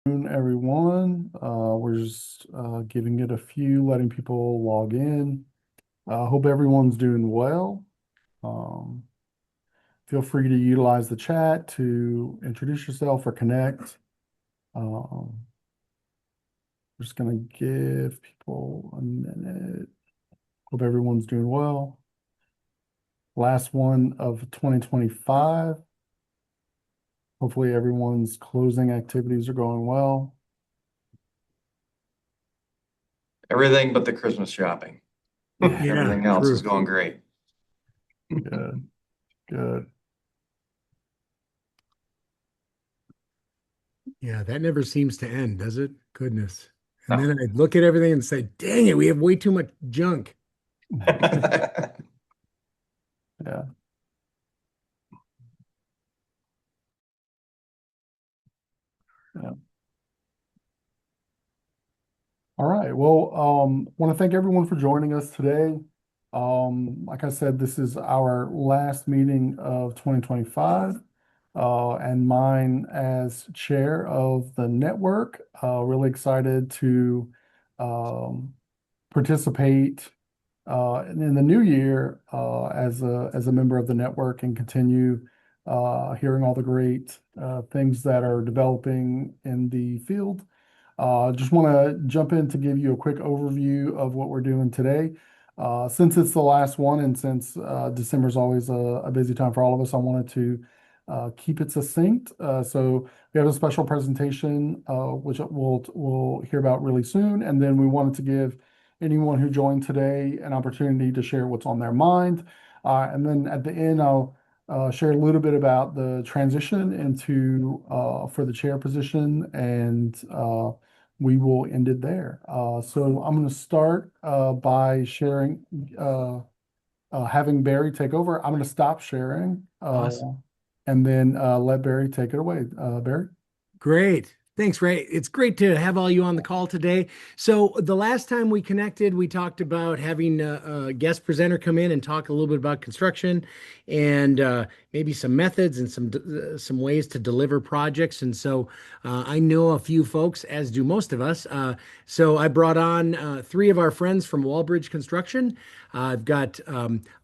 Everyone. We're just giving it a few, letting people log in. Hope everyone's doing well. Um, Feel free to utilize the chat to introduce yourself or connect. Um, we're just going to give people a minute. Hope everyone's doing well. Last one of 2025. Hopefully everyone's closing activities are going well. Everything but the Christmas shopping. Yeah, Everything else is true. going great. Good, good. Yeah, that never seems to end, does it? Goodness. And No. then I look at everything and say, dang it, we have way too much junk. Yeah. Yeah. All right. Well, want to thank everyone for joining us today. Like I said, this is our last meeting of 2025, and mine as chair of the network. Really excited to um, participate in the new year as a member of the network and continue hearing all the great things that are developing in the field. Just want to jump in to give you a quick overview of what we're doing today. Since it's the last one and since December is always a busy time for all of us, I wanted to keep it succinct. So we have a special presentation, which we'll hear about really soon. And then we wanted to give anyone who joined today an opportunity to share what's on their mind. And then at the end, I'll share a little bit about the transition into for the chair position, and we will end it there. So I'm going to start by sharing, having Barry take over. I'm going to stop sharing Awesome. and then let Barry take it away. Barry? Great. Thanks, Ray. It's great to have all you on the call today. So the last time we connected, we talked about having a guest presenter come in and talk a little bit about construction and maybe some methods and some ways to deliver projects. And so I know a few folks, as do most of us. So I brought on three of our friends from Wallbridge Construction. I've got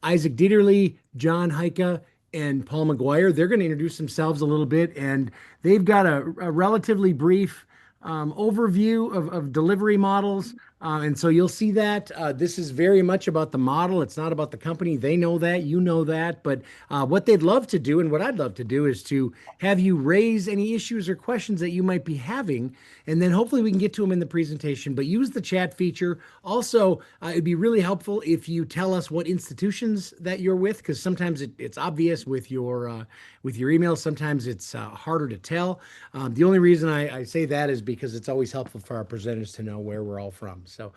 Isaac Dieterle, John Heike, and Paul McGuire. They're going to introduce themselves a little bit, and they've got a relatively brief overview of delivery models. And so you'll see that this is very much about the model. It's not about the company. They know that, you know that. But what they'd love to do, and what I'd love to do, is to have you raise any issues or questions that you might be having. And then hopefully we can get to them in the presentation. But use the chat feature. Also, it'd be really helpful if you tell us what institutions that you're with, because sometimes it's obvious with your email. Sometimes it's harder to tell. The only reason I say that is because it's always helpful for our presenters to know where we're all from. So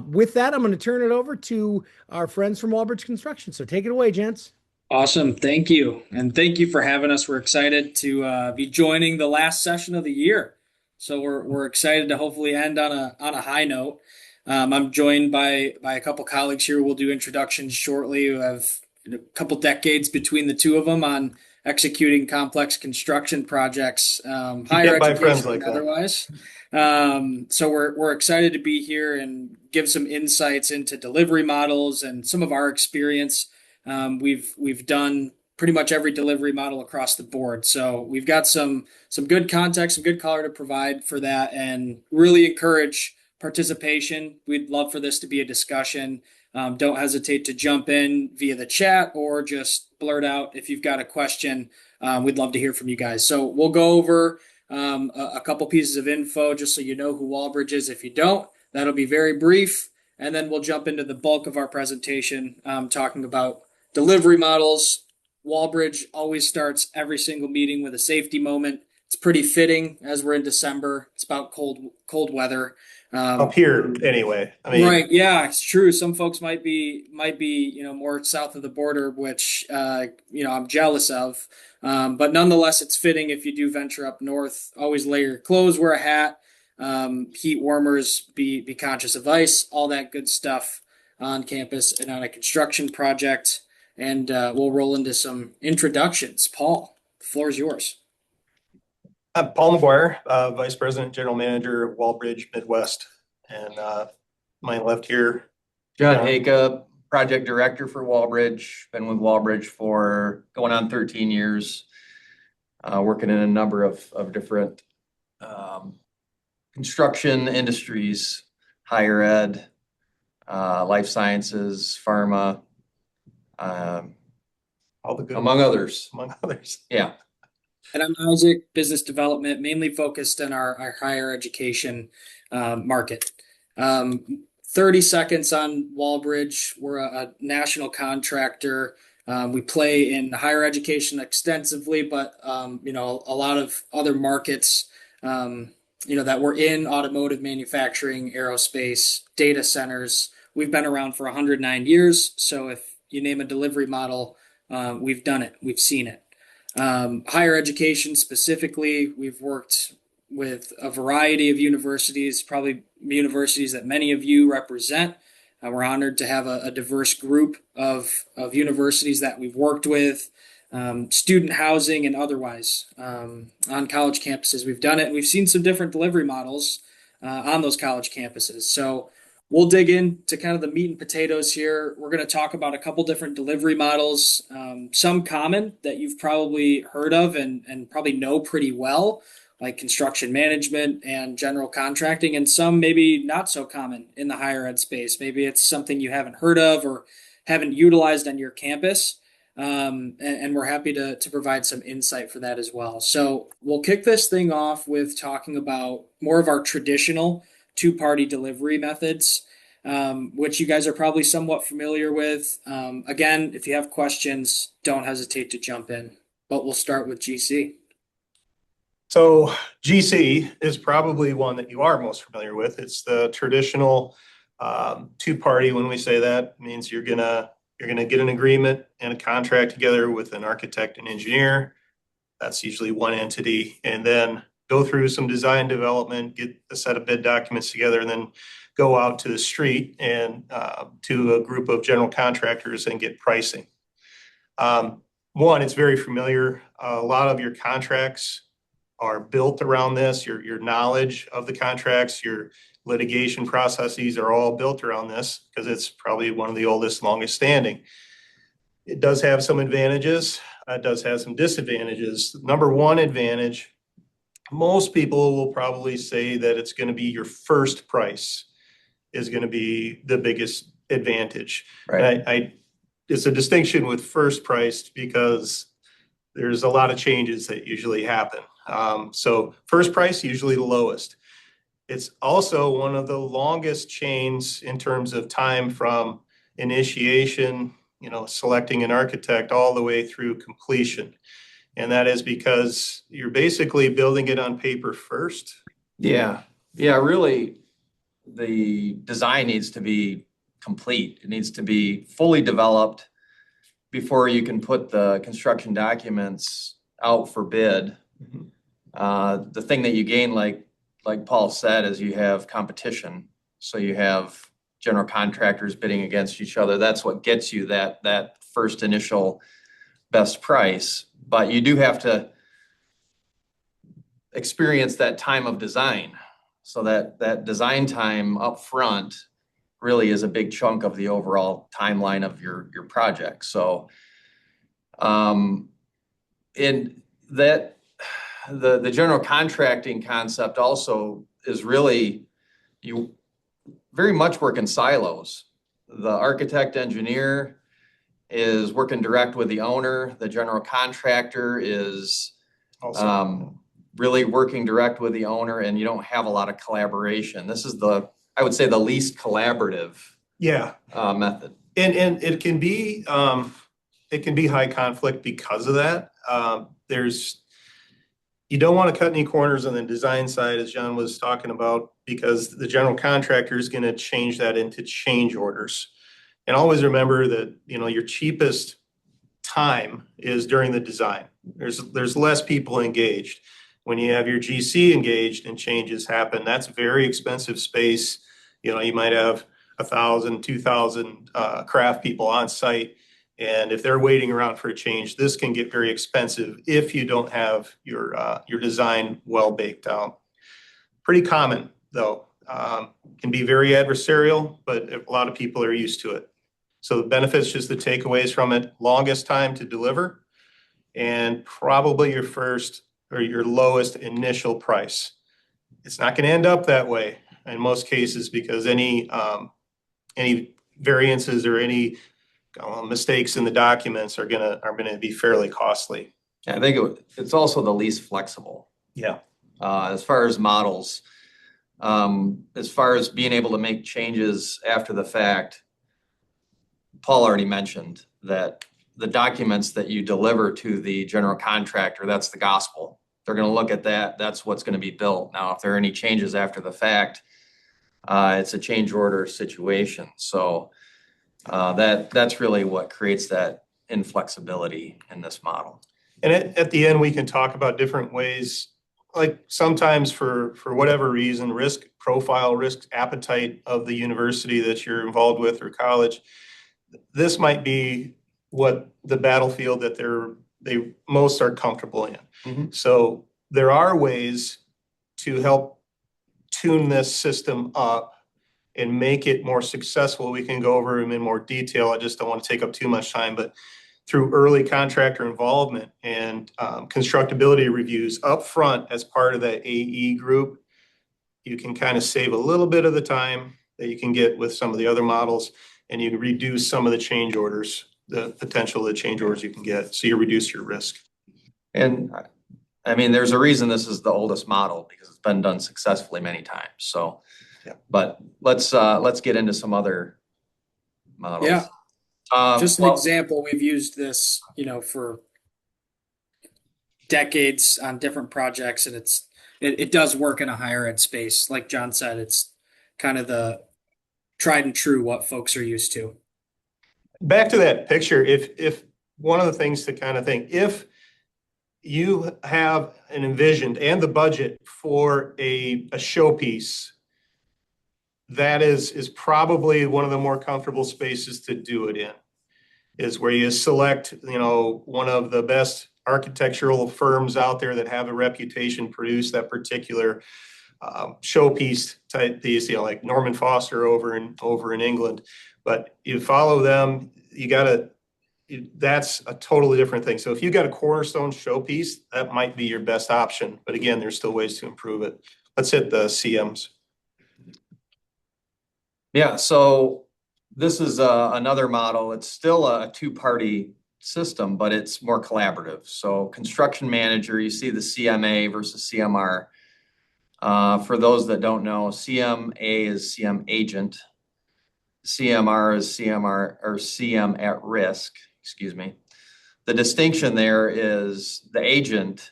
with that, I'm going to turn it over to our friends from Wallbridge Construction. So take it away, gents. Awesome. Thank you. And thank you for having us. We're excited to be joining the last session of the year. So we're excited to hopefully end on a high note. I'm joined by a couple colleagues here. We'll do introductions shortly. We have a couple decades between the two of them on executing complex construction projects, You higher can't buy friends education like and that. otherwise. So we're excited to be here and give some insights into delivery models and some of our experience. We've done pretty much every delivery model across the board. So we've got some good context, some good color to provide for that, and really encourage participation. We'd love for this to be a discussion. Don't hesitate to jump in via the chat or just blurt out if you've got a question. We'd love to hear from you guys. So we'll go over a couple pieces of info just so you know who Wallbridge is. If you don't, that'll be very brief. And then we'll jump into the bulk of our presentation, talking about delivery models. Wallbridge always starts every single meeting with a safety moment. It's pretty fitting as we're in December. It's about cold weather. Up here, anyway. I mean, Right, yeah, it's true. Some folks might be more south of the border, which I'm jealous of. But nonetheless, it's fitting if you do venture up north. Always layer your clothes, wear a hat, heat warmers, be conscious of ice, all that good stuff on campus and on a construction project. And we'll roll into some introductions. Paul, the floor is yours. I'm Paul McGuire, Vice President, General Manager of Wallbridge Midwest. And my left here, John Haka, Project Director for Wallbridge. Been with Wallbridge for going on 13 years. Working in a number of different construction industries, higher ed, life sciences, pharma, all the good among others. among others. Yeah. And I'm Isaac, business development, mainly focused on our higher education market. 30 seconds on Wallbridge. We're a national contractor. We play in higher education extensively, but a lot of other markets, that we're in: automotive manufacturing, aerospace, data centers. We've been around for 109 years. So if you name a delivery model, we've done it. We've seen it. Higher education specifically, we've worked with a variety of universities, probably universities that many of you represent. We're honored to have a diverse group of universities that we've worked with, student housing and otherwise, on college campuses. We've done it, and we've seen some different delivery models on those college campuses. So we'll dig into kind of the meat and potatoes here. We're going to talk about a couple different delivery models, some common that you've probably heard of and probably know pretty well, like construction management and general contracting, and some maybe not so common in the higher ed space. Maybe it's something you haven't heard of or haven't utilized on your campus. And we're happy to provide some insight for that as well. So we'll kick this thing off with talking about more of our traditional two-party delivery methods, which you guys are probably somewhat familiar with. Again, if you have questions, don't hesitate to jump in. But we'll start with GC. So GC is probably one that you are most familiar with. It's the traditional two-party. When we say that, it means you're gonna get an agreement and a contract together with an architect and engineer. That's usually one entity, and then go through some design development, get a set of bid documents together, and then go out to the street and to a group of general contractors and get pricing. One, it's very familiar. A lot of your contracts are built around this. Your knowledge of the contracts, your litigation processes are all built around this because it's probably one of the oldest, longest standing. It does have some advantages. It does have some disadvantages. Number one advantage, most people will probably say that it's going to be your first price is going to be the biggest advantage. Right. And it's a distinction with first price because there's a lot of changes that usually happen. So first price, usually the lowest. It's also one of the longest chains in terms of time from initiation, selecting an architect all the way through completion. And that is because you're basically building it on paper first. Yeah. Yeah. Really, the design needs to be complete. It needs to be fully developed before you can put the construction documents out for bid. Mm-hmm. The thing that you gain, like Paul said, is you have competition. So you have general contractors bidding against each other. That's what gets you that first initial best price. But you do have to experience that time of design. So that design time up front really is a big chunk of the overall timeline of your project. So in that, the general contracting concept also is really, you very much work in silos. The architect engineer is working direct with the owner. The general contractor is Also, really working direct with the owner, and you don't have a lot of collaboration. This is I would say, the least collaborative yeah. method. And it can be high conflict because of that. You don't want to cut any corners on the design side, as John was talking about, because the general contractor is going to change that into change orders. And always remember that, your cheapest time is during the design. There's less people engaged. When you have your GC engaged and changes happen, that's very expensive space. You might have 1,000, 2,000 craft people on site, And if they're waiting around for a change, this can get very expensive if you don't have your design well baked out. Pretty common though, can be very adversarial, but a lot of people are used to it. So the benefits, just the takeaways from it: longest time to deliver, and probably your first or your lowest initial price. It's not going to end up that way in most cases, because any variances or any mistakes in the documents are gonna be fairly costly. I think it's also the least flexible. Yeah. As far as models, as far as being able to make changes after the fact, Paul already mentioned that the documents that you deliver to the general contractor, that's the gospel. They're going to look at that. That's what's going to be built. Now, if there are any changes after the fact, it's a change order situation. So that's really what creates that inflexibility in this model. And at the end, we can talk about different ways, like sometimes for whatever reason, risk profile, risk appetite of the university that you're involved with or college, this might be what the battlefield that they most are comfortable in. Mm-hmm. So there are ways to help tune this system up and make it more successful. We can go over them in more detail. I just don't want to take up too much time, but through early contractor involvement and constructability reviews up front as part of that AE group, you can kind of save a little bit of the time that you can get with some of the other models, and you can reduce some of the change orders, the potential of the change orders you can get. So you reduce your risk. And I mean, there's a reason this is the oldest model, because it's been done successfully many times. So, yeah. But let's get into some other models. Yeah. Just an well, example, we've used this, for decades on different projects, and it does work in a higher ed space. Like John said, it's kind of the tried and true what folks are used to. Back to that picture, if one of the things to kind of think, if you have an envisioned and the budget for a showpiece, that is probably one of the more comfortable spaces to do it in, is where you select, one of the best architectural firms out there that have a reputation, produce that particular showpiece type piece, like Norman Foster over in England. But you follow them, that's a totally different thing. So if you got a cornerstone showpiece, that might be your best option. But again, there's still ways to improve it. Let's hit the CMs. Yeah, so this is another model. It's still a two-party system, but it's more collaborative. So construction manager, you see the CMA versus CMR. For those that don't know, CMA is CM agent. CMR is CMR or CM at risk, excuse me. The distinction there is the agent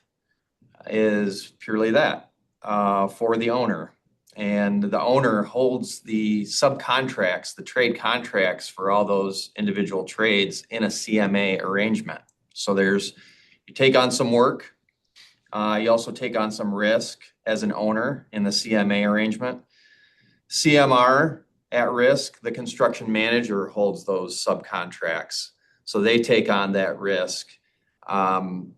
is purely that for the owner. And the owner holds the subcontracts, the trade contracts for all those individual trades in a CMA arrangement. So you take on some work. You also take on some risk as an owner in the CMA arrangement. CMR at risk, the construction manager holds those subcontracts. So they take on that risk. And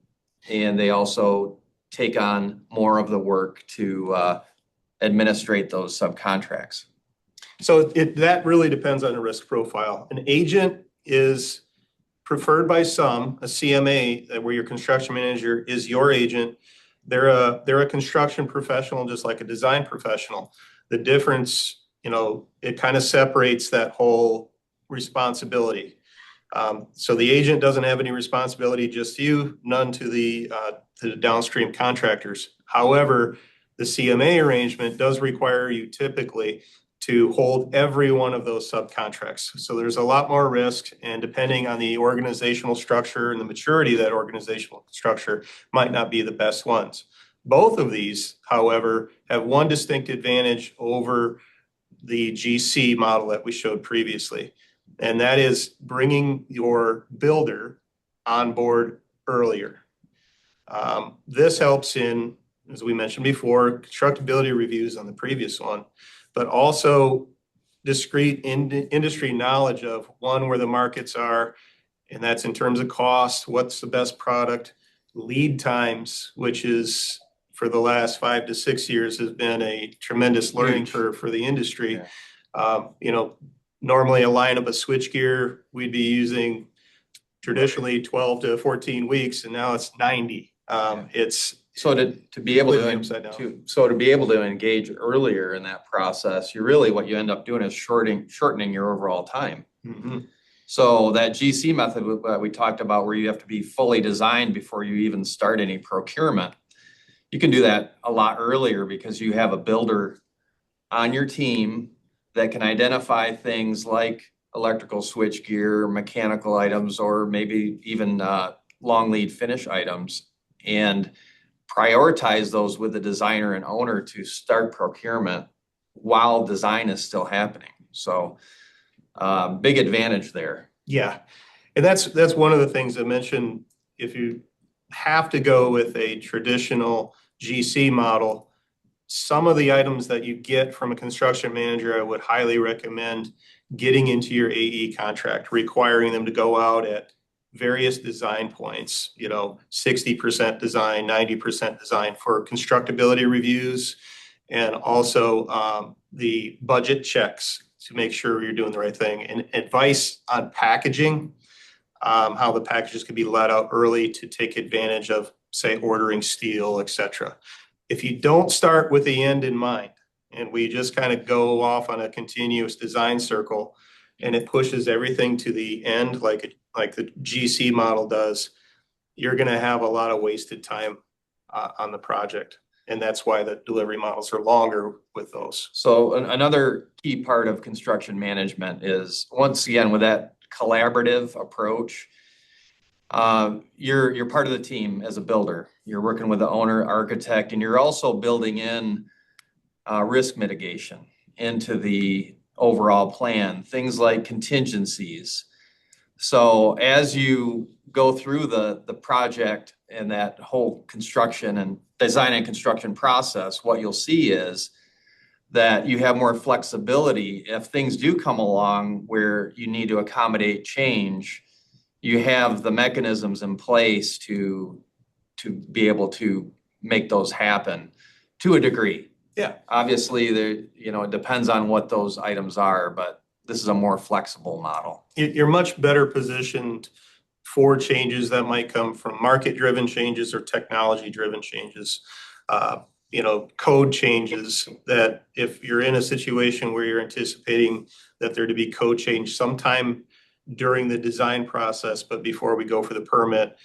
they also take on more of the work to administrate those subcontracts. So that really depends on the risk profile. An agent is preferred by some, a CMA, where your construction manager is your agent. They're a construction professional, just like a design professional. The difference, it kind of separates that whole responsibility. So the agent doesn't have any responsibility, just you, none to the downstream contractors. However, the CMA arrangement does require you typically to hold every one of those subcontracts. So there's a lot more risk, and depending on the organizational structure and the maturity of that organizational structure, might not be the best ones. Both of these, however, have one distinct advantage over the GC model that we showed previously, and that is bringing your builder on board earlier. This helps in, as we mentioned before, constructability reviews on the previous one, but also discrete industry knowledge of, one, where the markets are, And that's in terms of cost, what's the best product, lead times, which is for the last 5 to 6 years has been a tremendous learning Huge. curve for the industry. Yeah. Normally a lineup of switchgear, we'd be using traditionally 12 to 14 weeks, and now it's 90. It's So to be able completely upside down. to be able to engage earlier in that process, what you end up doing is shortening your overall time. Mhm. So that GC method that we talked about, where you have to be fully designed before you even start any procurement, you can do that a lot earlier because you have a builder on your team that can identify things like electrical switchgear, mechanical items, or maybe even long lead finish items, and prioritize those with the designer and owner to start procurement while design is still happening. So big advantage there. Yeah, and that's one of the things I mentioned. If you have to go with a traditional GC model, some of the items that you get from a construction manager, I would highly recommend getting into your AE contract, requiring them to go out at various design points, 60% design, 90% design for constructability reviews, and also the budget checks to make sure you're doing the right thing, and advice on packaging, how the packages can be let out early to take advantage of, say, ordering steel, et cetera. If you don't start with the end in mind, and we just kind of go off on a continuous design circle, and it pushes everything to the end like the GC model does, you're going to have a lot of wasted time on the project. And that's why the delivery models are longer with those. So another key part of construction management is, once again, with that collaborative approach, you're part of the team as a builder. You're working with the owner, architect, and you're also building in risk mitigation into the overall plan, things like contingencies. So as you go through the project and that whole construction and design and construction process, what you'll see is that you have more flexibility. If things do come along where you need to accommodate change, you have the mechanisms in place to be able to make those happen to a degree. Yeah. Obviously, it depends on what those items are, but this is a more flexible model. You're much better positioned for changes that might come from market-driven changes or technology-driven changes. Code changes, that if you're in a situation where you're anticipating that there to be code change sometime during the design process, but before we go for the permit,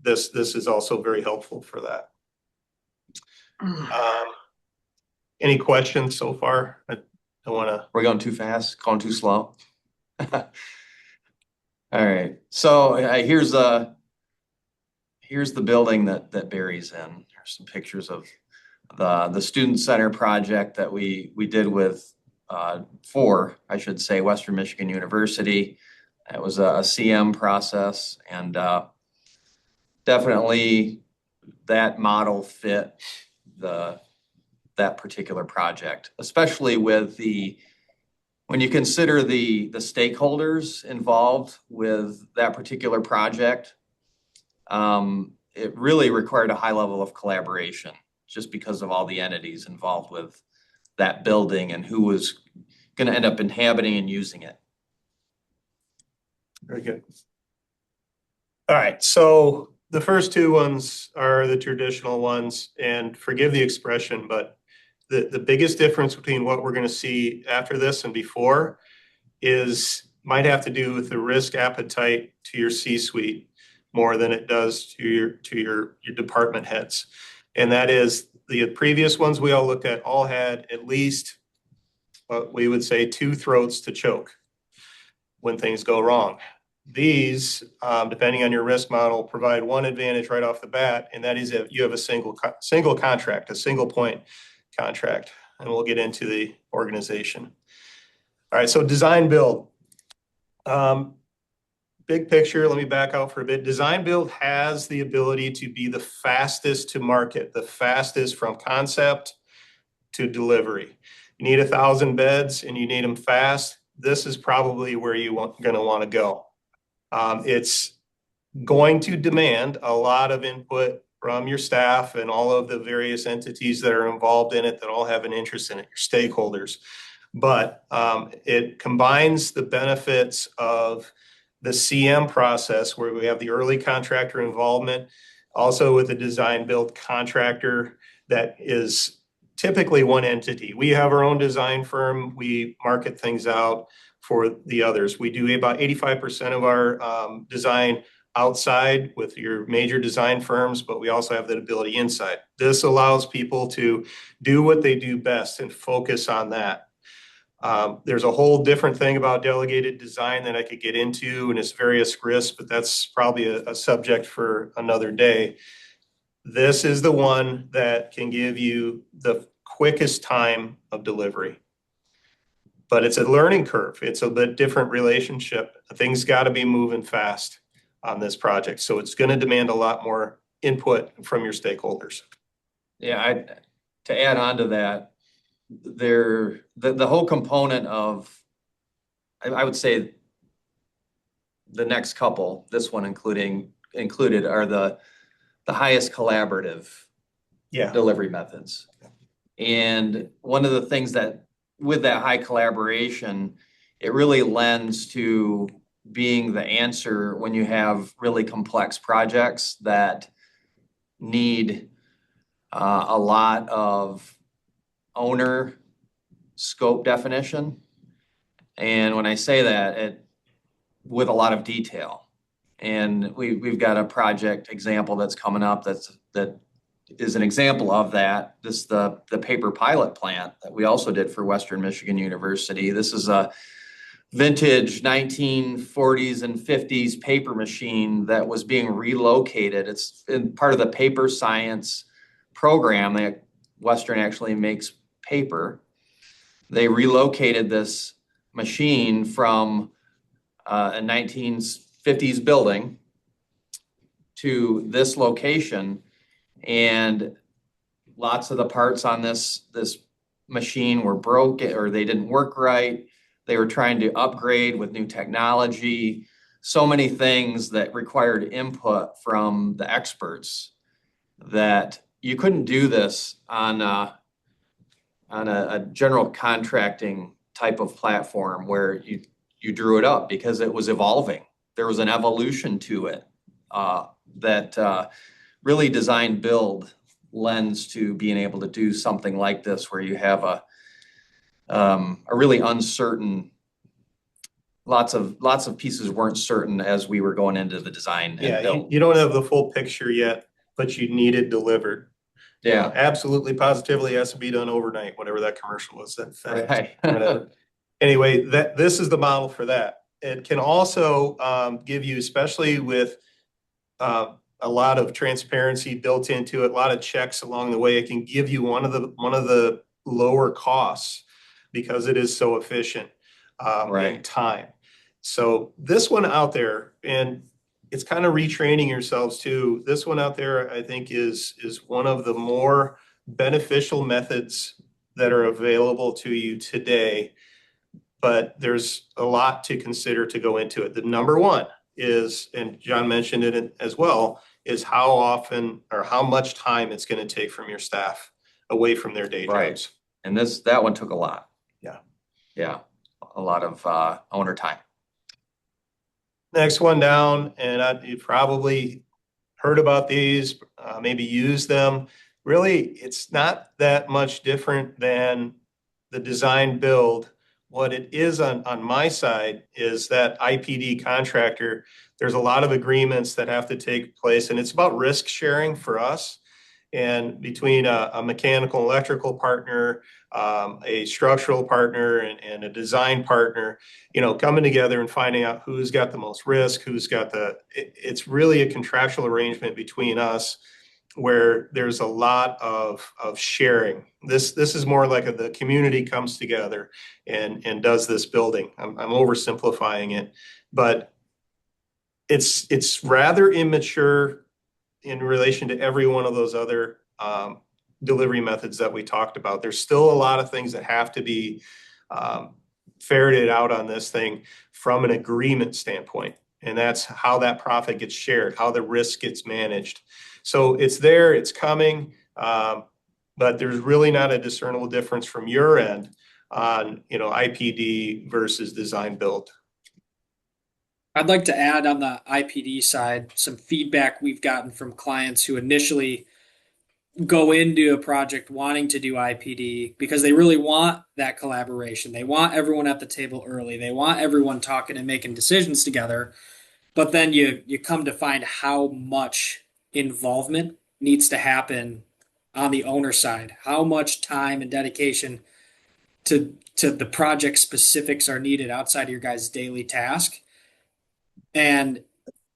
this is also very helpful for that. Any questions so far? I don't want to. We're going too fast, going too slow. All right. So here's the building that Barry's in. There's some pictures of the student center project that we did with I should say, Western Michigan University. It was a CM process, and definitely that model fit that particular project, especially when you consider the stakeholders involved with that particular project. It really required a high level of collaboration just because of all the entities involved with that building and who was going to end up inhabiting and using it. Very good. All right, so the first two ones are the traditional ones, and forgive the expression, but the biggest difference between what we're going to see after this and before might have to do with the risk appetite to your C-suite more than it does to your department heads. And that is, the previous ones we all looked at all had at least what we would say 2 throats to choke when things go wrong. These, depending on your risk model, provide one advantage right off the bat, and that is if you have a single contract, a single point contract, and we'll get into the organization. All right, so design build. Big picture, let me back out for a bit. Design build has the ability to be the fastest to market, the fastest from concept to delivery. You need 1,000 beds and you need them fast. This is probably where you're going to want to go. It's going to demand a lot of input from your staff and all of the various entities that are involved in it that all have an interest in it, your stakeholders. But it combines the benefits of the CM process where we have the early contractor involvement, also with the design build contractor that is typically one entity. We have our own design firm. We market things out for the others. We do about 85% of our design outside with your major design firms, but we also have that ability inside. This allows people to do what they do best and focus on that. There's a whole different thing about delegated design that I could get into and its various risks, but that's probably a subject for another day. This is the one that can give you the quickest time of delivery. But it's a learning curve. It's a bit different relationship. Things got to be moving fast on this project. So it's going to demand a lot more input from your stakeholders. Yeah, to add on to that, the whole component of, I would say the next couple, this one included are the highest collaborative delivery methods. And one of the things that with that high collaboration, it really lends to being the answer when you have really complex projects that need a lot of owner scope definition. And when I say that, with a lot of detail. And we've got a project example that's coming up that is an example of that. This the paper pilot plant that we also did for Western Michigan University. This is a vintage 1940s and 50s paper machine that was being relocated. It's in part of the paper science program. Western actually makes paper. They relocated this machine from a 1950s building to this location, and lots of the parts on this machine were broken or they didn't work right. They were trying to upgrade with new technology, so many things that required input from the experts that you couldn't do this on a general contracting type of platform where you drew it up because it was evolving. There was an evolution to it that really design build lends to being able to do something like this where you have a really uncertain, lots of pieces weren't certain as we were going into the design. Yeah, you don't have the full picture yet, but you need it delivered. Yeah, absolutely, positively has to be done overnight, whatever that commercial was. right. Anyway, this is the model for that. It can also give you, especially with a lot of transparency built into it, a lot of checks along the way. It can give you one of the lower costs because it is so efficient in time. So this one out there, and it's kind of retraining yourselves too. This one out there, I think, is one of the more beneficial methods that are available to you today. But there's a lot to consider to go into it. The number one is, and John mentioned it as well, is how often or how much time it's going to take from your staff away from their day jobs. Right. And that one took a lot. Yeah. Yeah. A lot of owner time. Next one down, and you've probably heard about these, maybe used them. Really, it's not that much different than the design build. What it is on my side is that IPD contractor, there's a lot of agreements that have to take place, and it's about risk sharing for us. And between a mechanical electrical partner, a structural partner, and a design partner, coming together and finding out who's got the most risk, it's really a contractual arrangement between us where there's a lot of sharing. This is more like the community comes together and does this building. I'm oversimplifying it, but it's rather immature in relation to every one of those other delivery methods that we talked about. There's still a lot of things that have to be ferreted out on this thing from an agreement standpoint. And that's how that profit gets shared, how the risk gets managed. So it's there, it's coming, but there's really not a discernible difference from your end on, IPD versus design build. I'd like to add on the IPD side some feedback we've gotten from clients who initially go into a project wanting to do IPD because they really want that collaboration. They want everyone at the table early. They want everyone talking and making decisions together. But then you come to find how much involvement needs to happen on the owner side, how much time and dedication to the project specifics are needed outside of your guys' daily task. And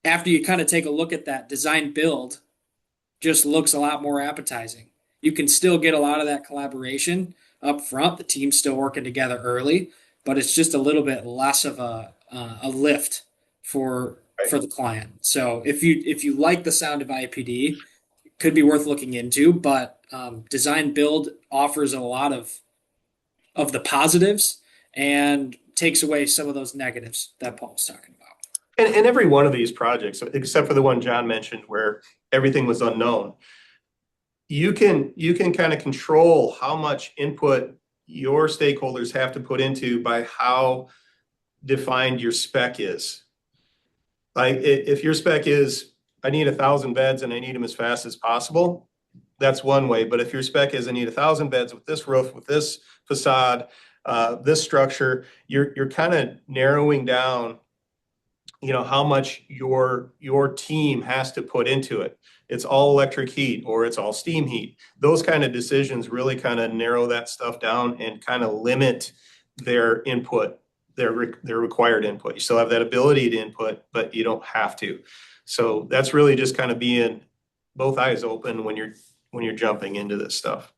after you kind of take a look at that, design build just looks a lot more appetizing. You can still get a lot of that collaboration up front. The team's still working together early, but it's just a little bit less of a lift for the client. So if you like the sound of IPD, it could be worth looking into. But design build offers a lot of the positives and takes away some of those negatives that Paul was talking about. And every one of these projects, except for the one John mentioned where everything was unknown, you can kind of control how much input your stakeholders have to put into by how defined your spec is. Like if your spec is, I need 1,000 beds and I need them as fast as possible, that's one way. But if your spec is, I need 1,000 beds with this roof, with this facade, this structure, you're kind of narrowing down how much your team has to put into it. It's all electric heat or it's all steam heat. Those kind of decisions really kind of narrow that stuff down and kind of limit their input, their required input. You still have that ability to input, but you don't have to. So that's really just kind of being both eyes open when you're jumping into this stuff.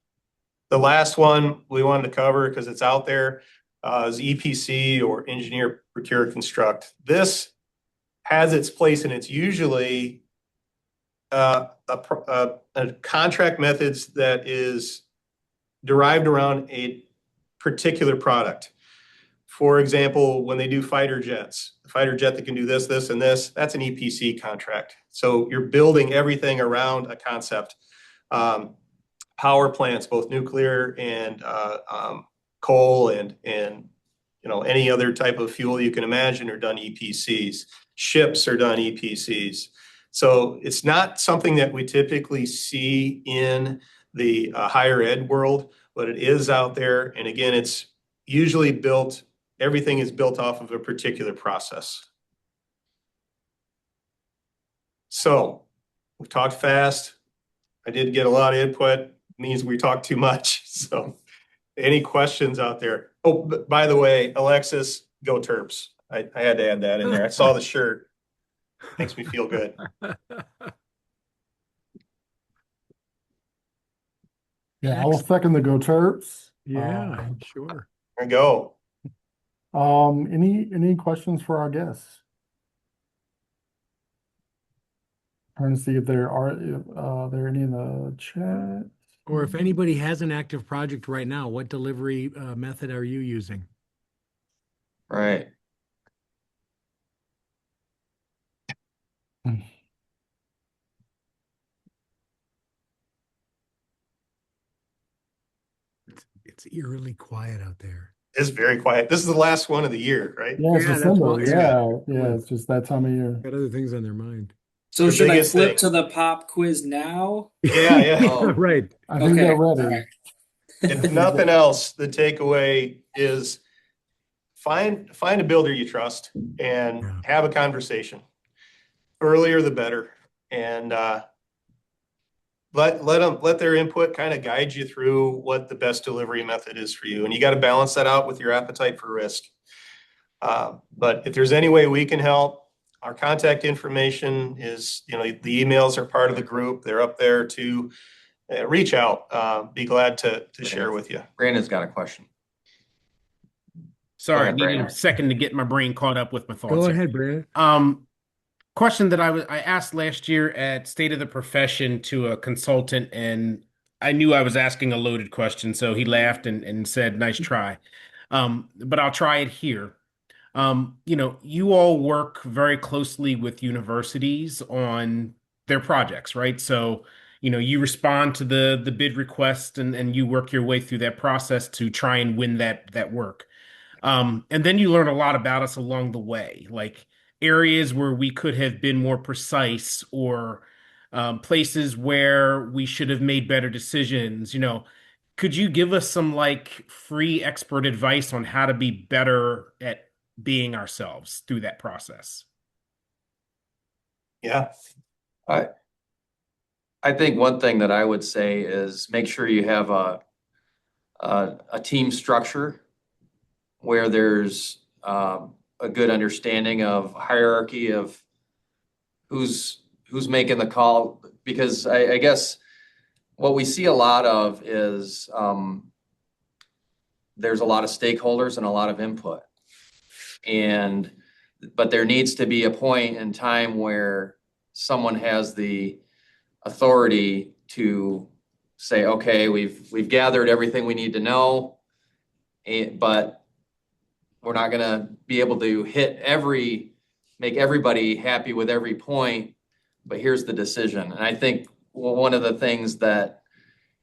The last one we wanted to cover because it's out there is EPC or engineer, procure, construct. This has its place, and it's usually a contract methods that is derived around a particular product. For example, when they do fighter jets, a fighter jet that can do this, this, and this, that's an EPC contract. So you're building everything around a concept. Power plants, both nuclear and coal and any other type of fuel you can imagine are done EPCs. Ships are done EPCs. So it's not something that we typically see in the higher ed world, but it is out there. And again, it's usually everything is built off of a particular process. So we've talked fast. I did get a lot of input. It means we talked too much. So any questions out there? Oh, by the way, Alexis, go Terps. I had to add that in there. I saw the shirt. Makes me feel good. Yeah, I will second the Go Terps. Yeah, sure. There we go. Any questions for our guests? Trying to see if there are any in the chat. Or if anybody has an active project right now, what delivery method are you using? Right. It's eerily quiet out there. It's very quiet. This is the last one of the year, right? Yeah, it's Yeah, that's December. what- Yeah, it's just that time of year. Got other things on their mind. So The should I biggest flip thing. to the pop quiz now? Yeah. Oh. Right. I think Okay, they're all ready. right. If nothing else, the takeaway is find a builder you trust and Yeah. have a conversation. Earlier the better. And let their input kind of guide you through what the best delivery method is for you. And you got to balance that out with your appetite for risk. But if there's any way we can help, our contact information is, the emails are part of the group. They're up there to reach out. Be glad to share with you. Brandon's got a question. Sorry, I ahead, needed Brandon. a second to get my brain caught up with my thoughts. Go here. ahead, Brandon. Question that I asked last year at State of the Profession to a consultant, and I knew I was asking a loaded question, so he laughed and said, "Nice try." But I'll try it here. You all work very closely with universities on their projects, right? So, you respond to the bid request and you work your way through that process to try and win that work. And then you learn a lot about us along the way, like areas where we could have been more precise or places where we should have made better decisions. Could you give us some like free expert advice on how to be better at being ourselves through that process? Yeah. I, I think one thing that I would say is make sure you have a team structure where there's a good understanding of hierarchy of who's making the call. Because I guess what we see a lot of is there's a lot of stakeholders and a lot of input. But there needs to be a point in time where someone has the authority to say, okay, we've gathered everything we need to know, but we're not going to be able to make everybody happy with every point, but here's the decision. And I think one of the things that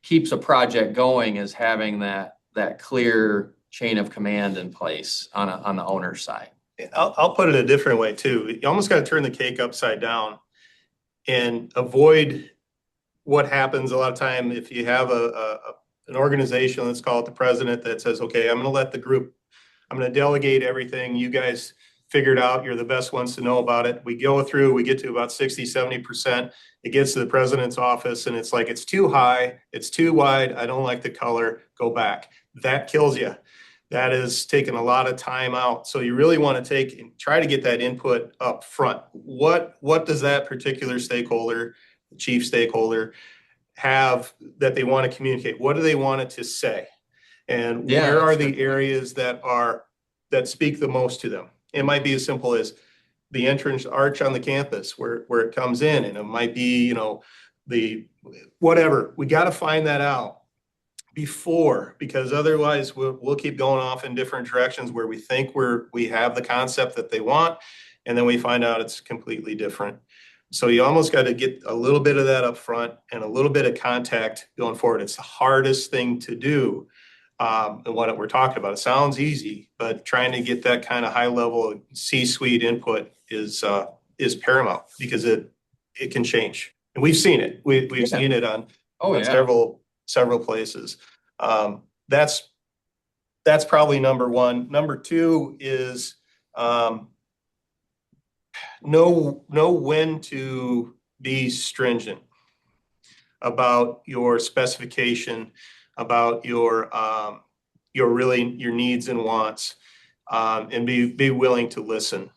keeps a project going is having that clear chain of command in place on the owner's side. I'll put it a different way too. You almost got to turn the cake upside down and avoid what happens a lot of time if you have an organization, let's call it the president, that says, okay, I'm going to delegate everything. You guys figured out, you're the best ones to know about it. We go through, we get to about 60, 70%. It gets to the president's office and it's like, it's too high, it's too wide. I don't like the color, go back. That kills you. That is taking a lot of time out. So you really want to try to get that input up front. What does that particular stakeholder, chief stakeholder, have that they want to communicate? What do they want it to say? And where are the areas that speak the most to them? It might be as simple as the entrance arch on the campus where it comes in, and it might be, the whatever. We got to find that out before, because otherwise we'll keep going off in different directions where we think we have the concept that they want, and then we find out it's completely different. So you almost got to get a little bit of that up front and a little bit of contact going forward. It's the hardest thing to do. And what we're talking about, it sounds easy, but trying to get that kind of high level C-suite input is paramount, because it can change. And we've seen it. We've seen it on several places. That's probably number one. Number two is know when to be stringent about your specification, about your needs and wants, and be willing to listen.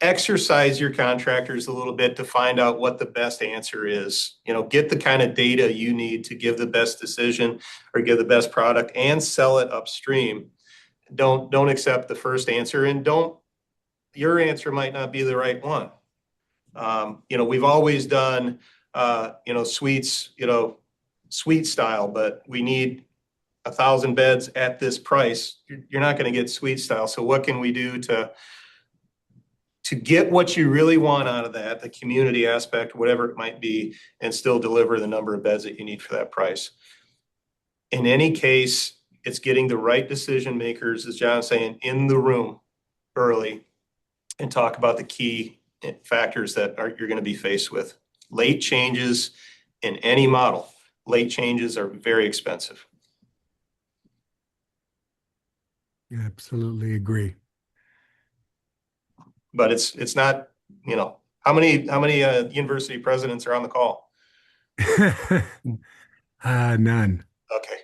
Exercise your contractors a little bit to find out what the best answer is. Get the kind of data you need to give the best decision or give the best product and sell it upstream. Don't accept the first answer, and your answer might not be the right one. We've always done, suites, suite style, but we need 1,000 beds at this price. You're not going to get suite style. So what can we do to get what you really want out of that, the community aspect, whatever it might be, and still deliver the number of beds that you need for that price? In any case, it's getting the right decision makers, as John's saying, in the room early and talk about the key factors that you're going to be faced with. Late changes in any model, late changes are very expensive. Absolutely agree. But it's not, how many university presidents are on the call? None. Okay.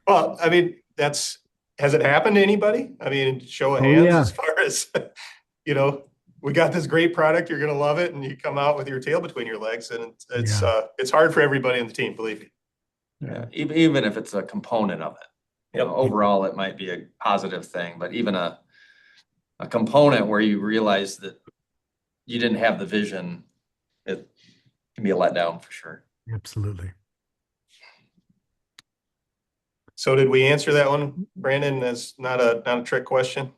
Well, I mean, has it happened to anybody? I mean, show of hands, as far as, we got this great product, you're going to love it, and you come out with your tail between your legs, and it's hard for everybody on the team, believe me. Yeah, even if it's a component of it. Overall, it might be a positive thing, but even a component where you realize that you didn't have the vision, it can be a letdown for sure. Absolutely. So did we answer that one, Brandon? That's not a trick question.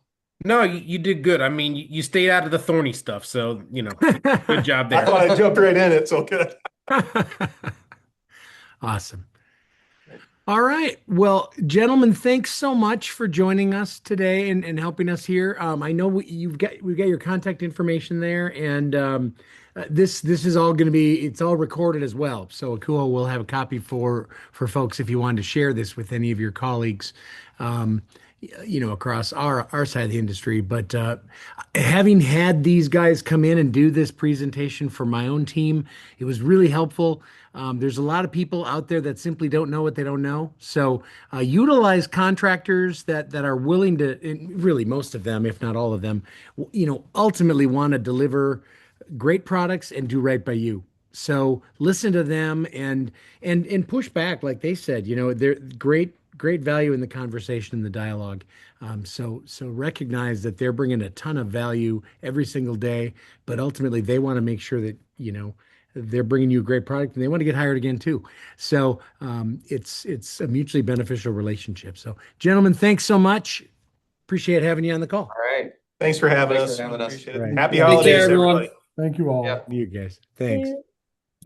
No, you did good. I mean, you stayed out of the thorny stuff, so good job I there. thought I jumped right in it, so good. Awesome. All right. Well, gentlemen, thanks so much for joining us today and helping us here. I know we've got your contact information there, and this is all going to be it's all recorded as well. So cool. We'll have a copy for folks if you wanted to share this with any of your colleagues. Across our side of the industry. But having had these guys come in and do this presentation for my own team, it was really helpful. There's a lot of people out there that simply don't know what they don't know. So utilize contractors that are willing to, and really most of them, if not all of them, ultimately want to deliver great products and do right by you. So listen to them and push back, like they said. They're great value in the conversation and the dialogue. So recognize that they're bringing a ton of value every single day, but ultimately they want to make sure that they're bringing you a great product and they want to get hired again too. So it's a mutually beneficial relationship. So gentlemen, thanks so much. Appreciate having you on the call. All right. Thanks for having Thanks us. for having us. Appreciate it. Right. Happy Take care, holidays, everyone. everybody. Thank you all. Yep. You guys. Thanks.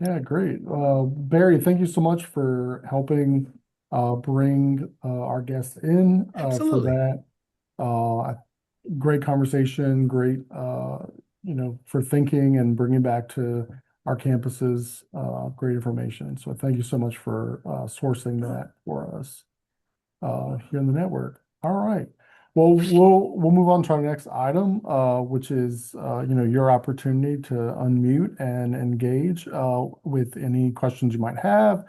Yeah, great. Barry, thank you so much for helping bring our guests in for Absolutely. that. Great conversation, great, for thinking and bringing back to our campuses, great information. So thank you so much for sourcing that for us here in the network. All right. Well, we'll move on to our next item, which is your opportunity to unmute and engage with any questions you might have.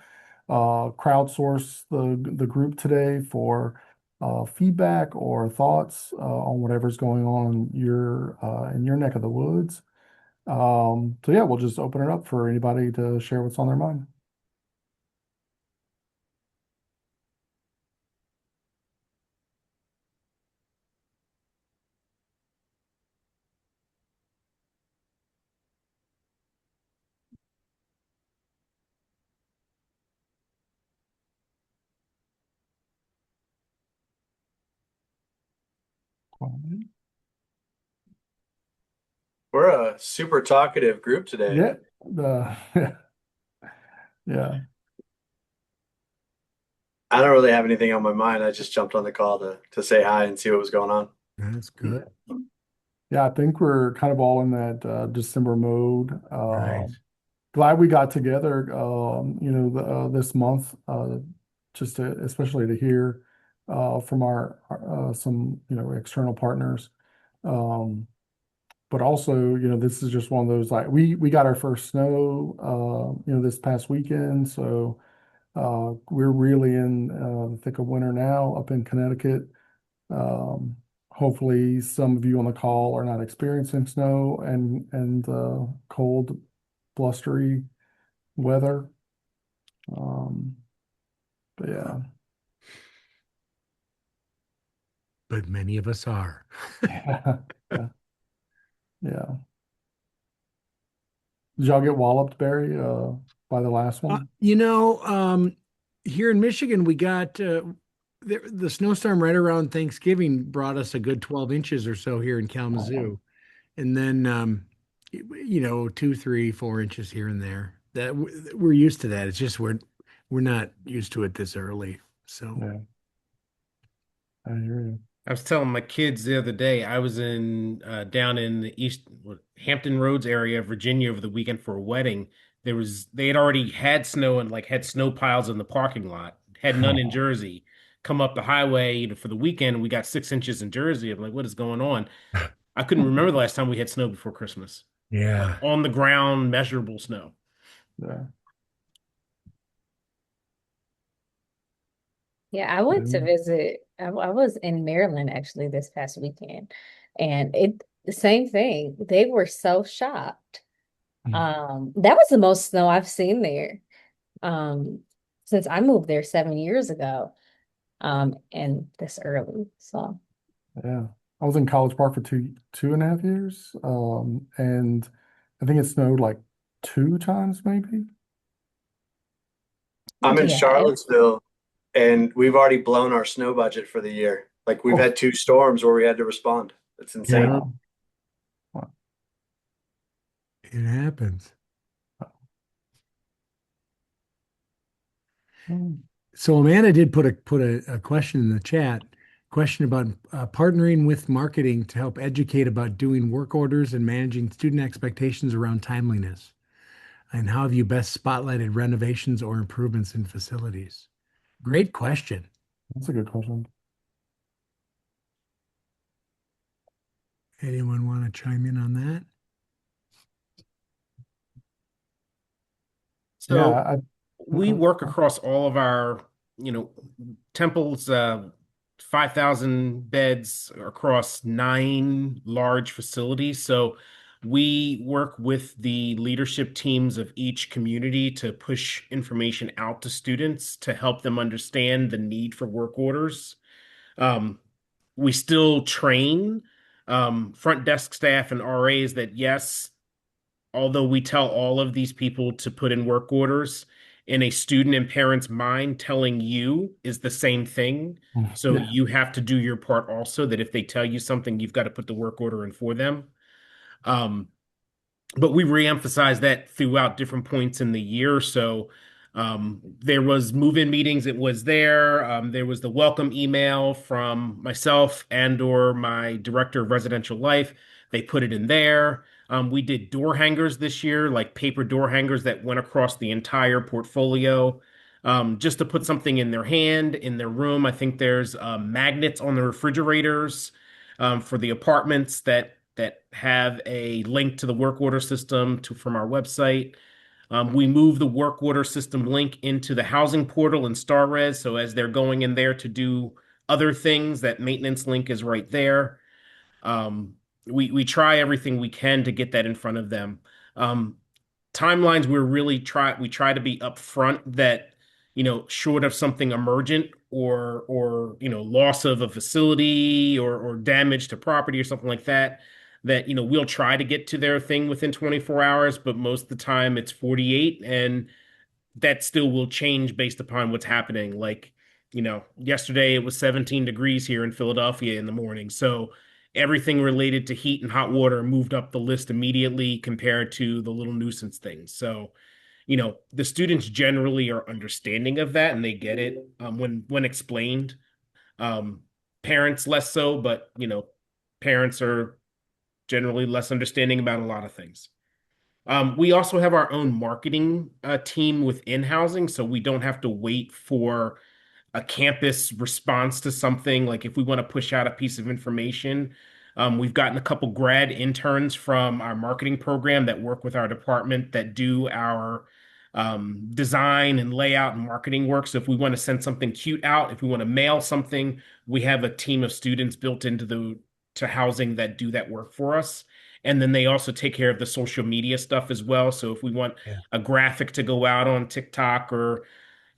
Crowdsource the group today for feedback or thoughts on whatever's going on in your neck of the woods. So yeah, we'll just open it up for anybody to share what's on their mind. We're a super talkative group today. Yeah, yeah. I don't really have anything on my mind. I just jumped on the call to say hi and see what was going on. That's good. Yeah, I think we're kind of all in that December mode. Right. Glad we got together, this month, just especially to hear from our some external partners. But also, this is just one of those like we got our first snow, this past weekend, so we're really in the thick of winter now up in Connecticut. Hopefully, some of you on the call are not experiencing snow and cold, blustery weather. But yeah. But many of us are. Yeah. Yeah. Did y'all get walloped, Barry, by the last one? Here in Michigan, we got the snowstorm right around Thanksgiving brought us a good 12 inches or so here in Kalamazoo. And then, 2, 3, 4 inches here and there. That we're used to that. It's just we're not used to it this early. So Yeah. I hear you. I was telling my kids the other day, I was down in the Hampton Roads area of Virginia over the weekend for a wedding. They had already had snow and had snow piles in the parking lot, had none in Jersey. Come up the highway, for the weekend, we got 6 inches in Jersey. I'm like, what is going on? I couldn't remember the last time we had snow before Christmas. yeah. On the ground, measurable snow. Yeah. Yeah, I went to Mhm. visit. I was in Maryland actually this past weekend, and the same thing. They were so shocked. That was the most snow I've seen there, since I moved there 7 years ago, and this early. So Yeah. I was in College Park for 2.5 years. And I think it snowed like 2 times maybe. I'm in yeah, Charlottesville, and we've already blown our snow budget for the year. Like we've had 2 storms where we had to respond. It's insane. Wow. It happens. So Amanda did put a question in the chat, question about partnering with marketing to help educate about doing work orders and managing student expectations around timeliness. And how have you best spotlighted renovations or improvements in facilities? Great question. That's a good question. Anyone want to chime in on that? So Yeah, we work across all of our, you know, Temple's 5,000 beds across 9 large facilities. So we work with the leadership teams of each community to push information out to students to help them understand the need for work orders. We still train front desk staff and RAs that yes, although we tell all of these people to put in work orders, in a student and parent's mind, telling you is the same thing. So Yeah. you have to do your part also, that if they tell you something, you've got to put the work order in for them. But we reemphasize that throughout different points in the year. So there was move-in meetings. It was there. There was the welcome email from myself and or my director of residential life. They put it in there. We did door hangers this year, like paper door hangers that went across the entire portfolio, just to put something in their hand, in their room. I think there's magnets on the refrigerators for the apartments that have a link to the work order system from our website. We move the work order system link into the housing portal in StarRez. So as they're going in there to do other things, that maintenance link is right there. We try everything we can to get that in front of them. Timelines, we try to be upfront that, you know, short of something emergent or you know, loss of a facility or damage to property or something like that, you know, we'll try to get to their thing within 24 hours, but most of the time it's 48, and that still will change based upon what's happening. Like, you know, yesterday it was 17 degrees here in Philadelphia in the morning. So everything related to heat and hot water moved up the list immediately compared to the little nuisance things. So, you know, the students generally are understanding of that and they get it when explained. Parents less so, but you know, parents are generally less understanding about a lot of things. We also have our own marketing team within housing, so we don't have to wait for a campus response to something. Like if we want to push out a piece of information, we've gotten a couple grad interns from our marketing program that work with our department that do our design and layout and marketing work. So if we want to send something cute out, if we want to mail something, we have a team of students built into to housing that do that work for us. And then they also take care of the social media stuff as well. So if we want a graphic to go out on TikTok or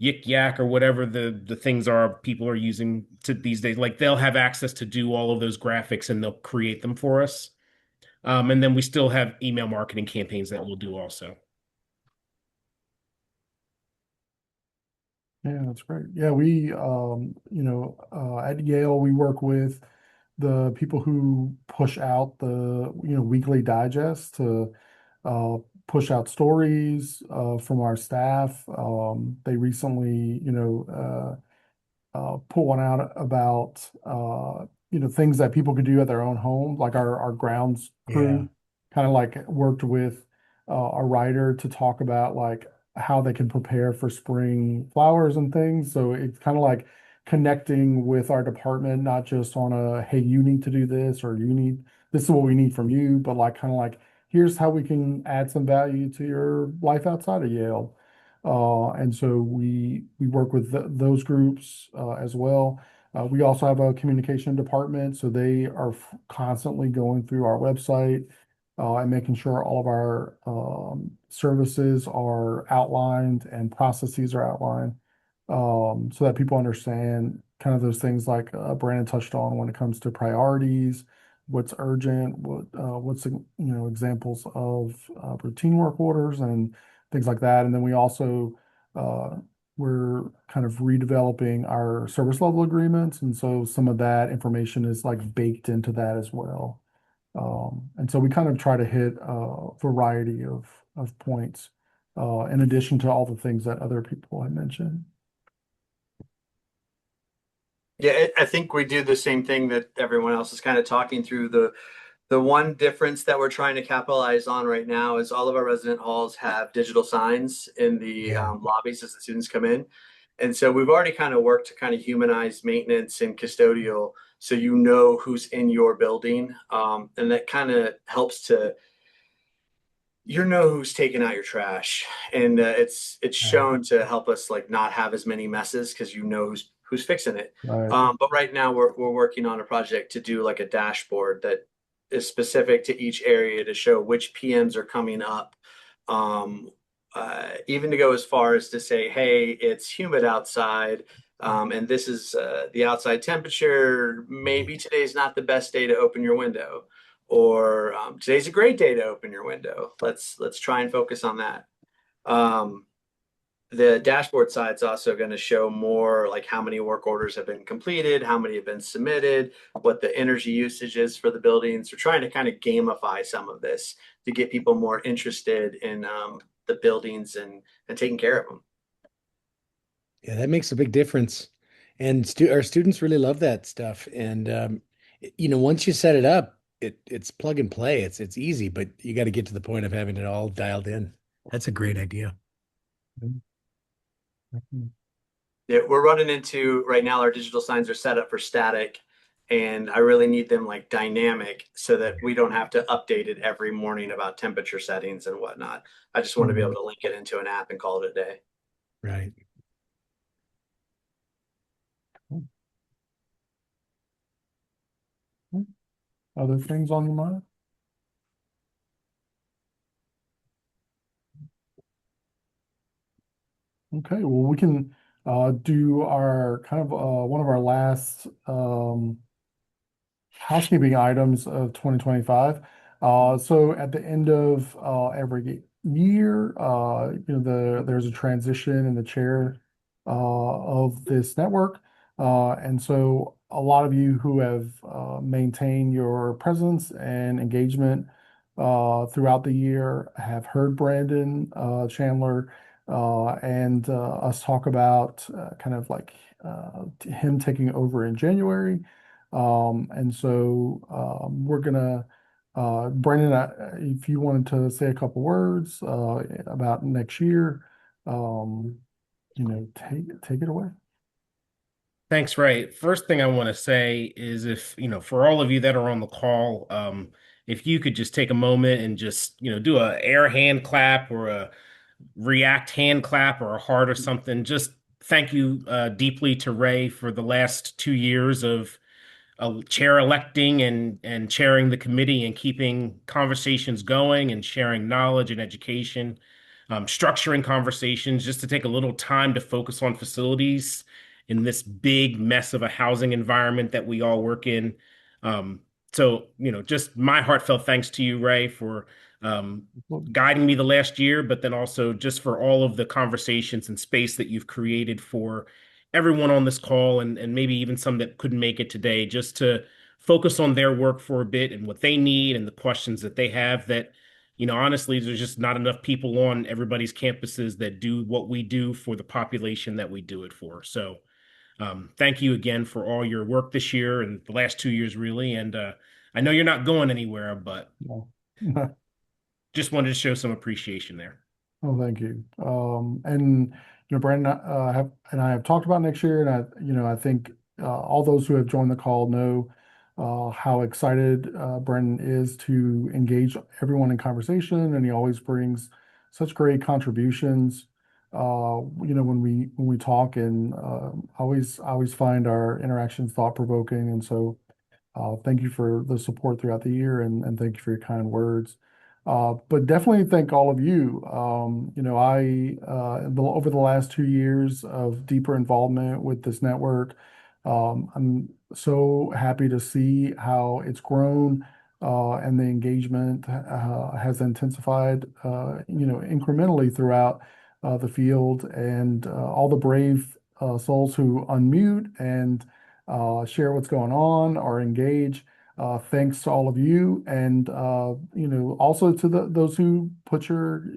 Yik Yak or whatever the things are people are using to these days, like they'll have access to do all of those graphics and they'll create them for us. And then we still have email marketing campaigns that we'll do also. Yeah, that's great. Yeah, we, you know, at Yale, we work with the people who push out the, you know, weekly digest to push out stories from our staff. They recently, you know, put one out about, you know, things that people could do at their own home, like our grounds crew kind of like worked with a writer to talk about like how they can prepare for spring flowers and things. So it's kind of like connecting with our department, not just on a, hey, you need to do this or this is what we need from you, but like kind of like, here's how we can add some value to your life outside of Yale. And so we work with those groups as well. We also have a communication department, so they are constantly going through our website and making sure all of our services are outlined and processes are outlined, so that people understand kind of those things like Brandon touched on when it comes to priorities, what's urgent, what's you know, examples of routine work orders and things like that. And then we also we're kind of redeveloping our service level agreements, and so some of that information is like baked into that as well. And so we kind of try to hit a variety of points, in addition to all the things that other people had mentioned. Yeah, I think we do the same thing that everyone else is kind of talking through. The one difference that we're trying to capitalize on right now is all of our resident halls have digital signs in the Yeah. lobbies as the students come in. And so we've already kind of worked to kind of humanize maintenance and custodial so you know who's in your building. And that kind of helps to you know who's taking out your trash. And it's shown to help us like not have as many messes because you know who's fixing it. Right. But right now we're working on a project to do like a dashboard that is specific to each area to show which PMs are coming up. Even to go as far as to say, hey, it's humid outside, and this is the outside temperature. Maybe today's not the best day to open your window, or today's a great day to open your window. Let's try and focus on that. The dashboard side is also going to show more like how many work orders have been completed, how many have been submitted, what the energy usage is for the buildings. We're trying to kind of gamify some of this to get people more interested in the buildings and taking care of them. Yeah, that makes a big difference. And our students really love that stuff. And once you set it up, it's plug and play. It's easy, but you got to get to the point of having it all dialed in. That's a great idea. Yeah, we're running into right now our digital signs are set up for static, and I really need them like dynamic so that we don't have to update it every morning about temperature settings and whatnot. I just want to be able to link it into an app and call it a day. Right. Other things on your mind? Okay, well, we can do our kind of one of our last housekeeping items of 2025. So at the end of every year, there's a transition in the chair of this network. And so a lot of you who have maintained your presence and engagement throughout the year have heard Brandon Chandler and us talk about kind of like him taking over in January. And so we're gonna, Brandon, if you wanted to say a couple words about next year, take it away. Thanks, Ray. First thing I want to say is if, for all of you that are on the call, if you could just take a moment and just, do a air hand clap or a react hand clap or a heart or something. Just thank you deeply to Ray for the last 2 years of chair electing and chairing the committee and keeping conversations going and sharing knowledge and education, structuring conversations, just to take a little time to focus on facilities in this big mess of a housing environment that we all work in. So, just my heartfelt thanks to you, Ray, for guiding me the last year, but then also just for all of the conversations and space that you've created for everyone on this call and maybe even some that couldn't make it today, just to focus on their work for a bit and what they need and the questions that they have that, honestly, there's just not enough people on everybody's campuses that do what we do for the population that we do it for. So thank you again for all your work this year and the last 2 years, really. And I know you're not going anywhere, but just wanted to show some appreciation there. Oh, thank you. And Brandon, I have talked about next year, and I think all those who have joined the call know how excited Brandon is to engage everyone in conversation, and he always brings such great contributions. When we talk, and I always find our interactions thought-provoking, and so thank you for the support throughout the year, and thank you for your kind words. But definitely thank all of you. Over the last 2 years of deeper involvement with this network, I'm so happy to see how it's grown, and the engagement has intensified, incrementally throughout the field, and all the brave souls who unmute and share what's going on or engage. Thanks to all of you, and also to those who put your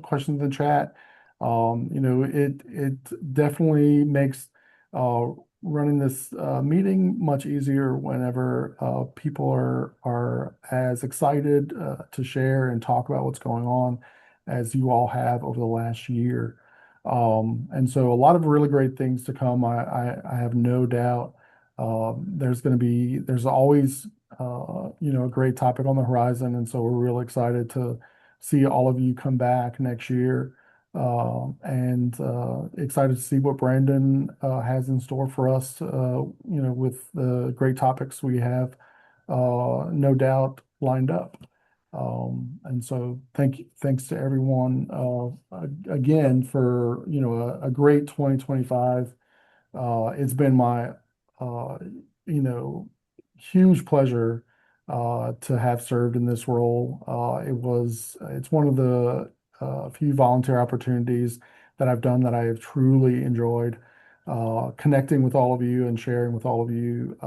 questions in the chat. It definitely makes uh, running this meeting much easier whenever people are as excited to share and talk about what's going on as you all have over the last year. And so a lot of really great things to come. I have no doubt. There's always a great topic on the horizon, and so we're really excited to see all of you come back next year. And excited to see what Brandon has in store for us, with the great topics we have, no doubt lined up. And so thanks to everyone again for a great 2025. It's been my huge pleasure to have served in this role. It's one of the few volunteer opportunities that I've done that I have truly enjoyed. Connecting with all of you and sharing with all of you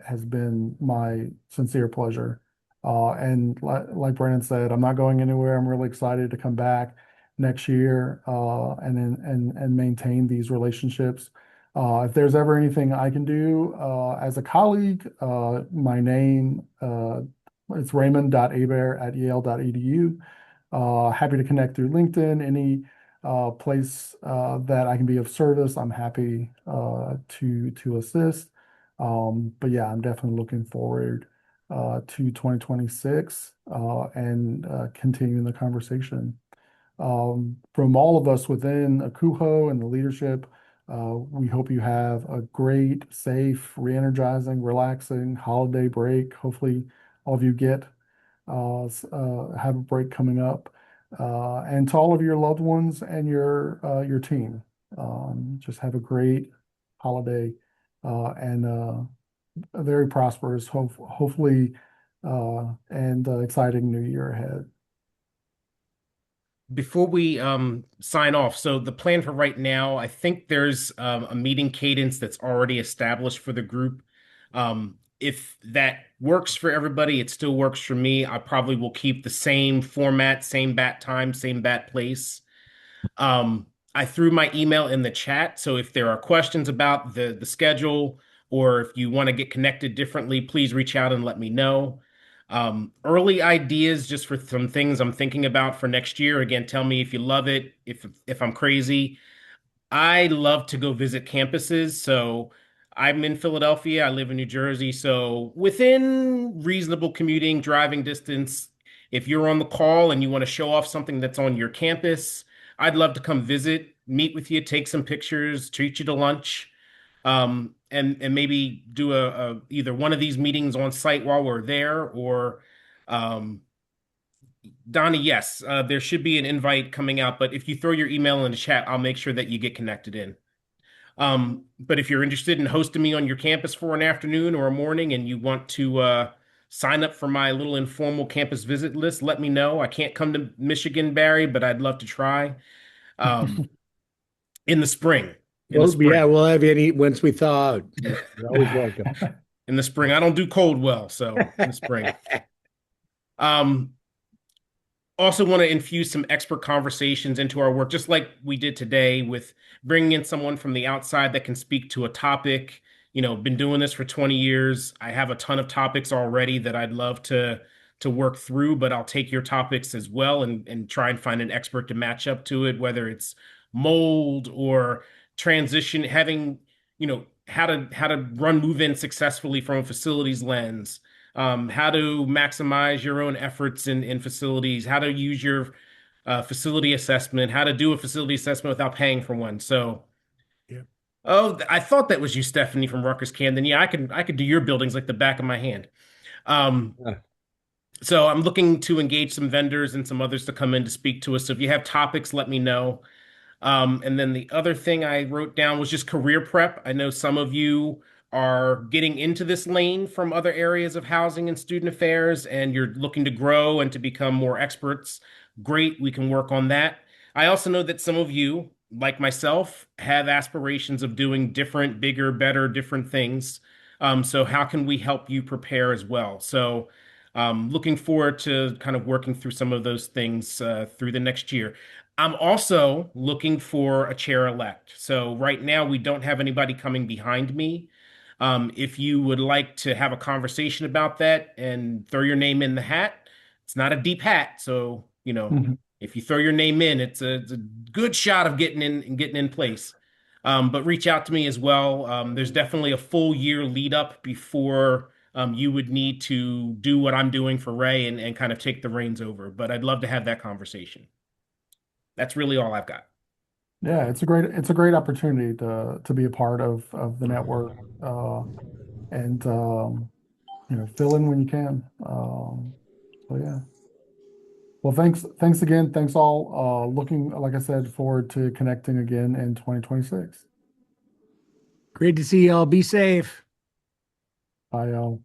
has been my sincere pleasure. And like Brandon said, I'm not going anywhere. I'm really excited to come back next year and maintain these relationships. If there's ever anything I can do as a colleague, my name it's raymond.abear@yale.edu. Happy to connect through LinkedIn. Any place that I can be of service, I'm happy to assist. But yeah, I'm definitely looking forward to 2026 and continuing the conversation. From all of us within Akuho and the leadership, we hope you have a great, safe, re-energizing, relaxing holiday break. Hopefully, all of you have a break coming up. And to all of your loved ones and your team, just have a great holiday and a very prosperous, hopefully, and exciting new year ahead. Before we sign off, so the plan for right now, I think there's a meeting cadence that's already established for the group. If that works for everybody, it still works for me. I probably will keep the same format, same bat time, same bat place. I threw my email in the chat, so if there are questions about the schedule or if you want to get connected differently, please reach out and let me know. Early ideas just for some things I'm thinking about for next year. Again, tell me if you love it, if I'm crazy. I love to go visit campuses. So I'm in Philadelphia. I live in New Jersey. So within reasonable commuting, driving distance, if you're on the call and you want to show off something that's on your campus, I'd love to come visit, meet with you, take some pictures, treat you to lunch, and maybe do either one of these meetings on site while we're there, or Donnie, yes, there should be an invite coming out, but if you throw your email in the chat, I'll make sure that you get connected in. But if you're interested in hosting me on your campus for an afternoon or a morning and you want to sign up for my little informal campus visit list, let me know. I can't come to Michigan, Barry, but I'd love to try. In the spring. Yeah, we'll have you once we thaw out. You're always welcome. In the spring. I don't do cold well, so in the spring. Also want to infuse some expert conversations into our work, just like we did today, with bringing in someone from the outside that can speak to a topic. Been doing this for 20 years. I have a ton of topics already that I'd love to work through, but I'll take your topics as well and try and find an expert to match up to it, whether it's mold or transition, having, how to run move-in successfully from a facilities lens, how to maximize your own efforts in facilities, how to use your facility assessment, how to do a facility assessment without paying for one. So, yeah. Oh, I thought that was you, Stephanie from Rutgers Camden. Yeah, I could do your buildings like the back of my hand. So I'm looking to engage some vendors and some others to come in to speak to us. So if you have topics, let me know. And then the other thing I wrote down was just career prep. I know some of you are getting into this lane from other areas of housing and student affairs, and you're looking to grow and to become more experts. Great, we can work on that. I also know that some of you, like myself, have aspirations of doing different, bigger, better, different things. So how can we help you prepare as well? So looking forward to kind of working through some of those things through the next year. I'm also looking for a chair-elect. So right now we don't have anybody coming behind me. If you would like to have a conversation about that and throw your name in the hat, it's not a deep hat, so Mhm. if you throw your name in, it's a good shot of getting in and getting in place. But reach out to me as well. There's definitely a full year lead up before you would need to do what I'm doing for Ray and kind of take the reins over. But I'd love to have that conversation. That's really all I've got. Yeah, it's a great opportunity to be a part of the network, and fill in when you can. So yeah. Well, thanks again. Thanks all. Looking, like I said, forward to connecting again in 2026. Great to see y'all. Be safe. Bye, y'all.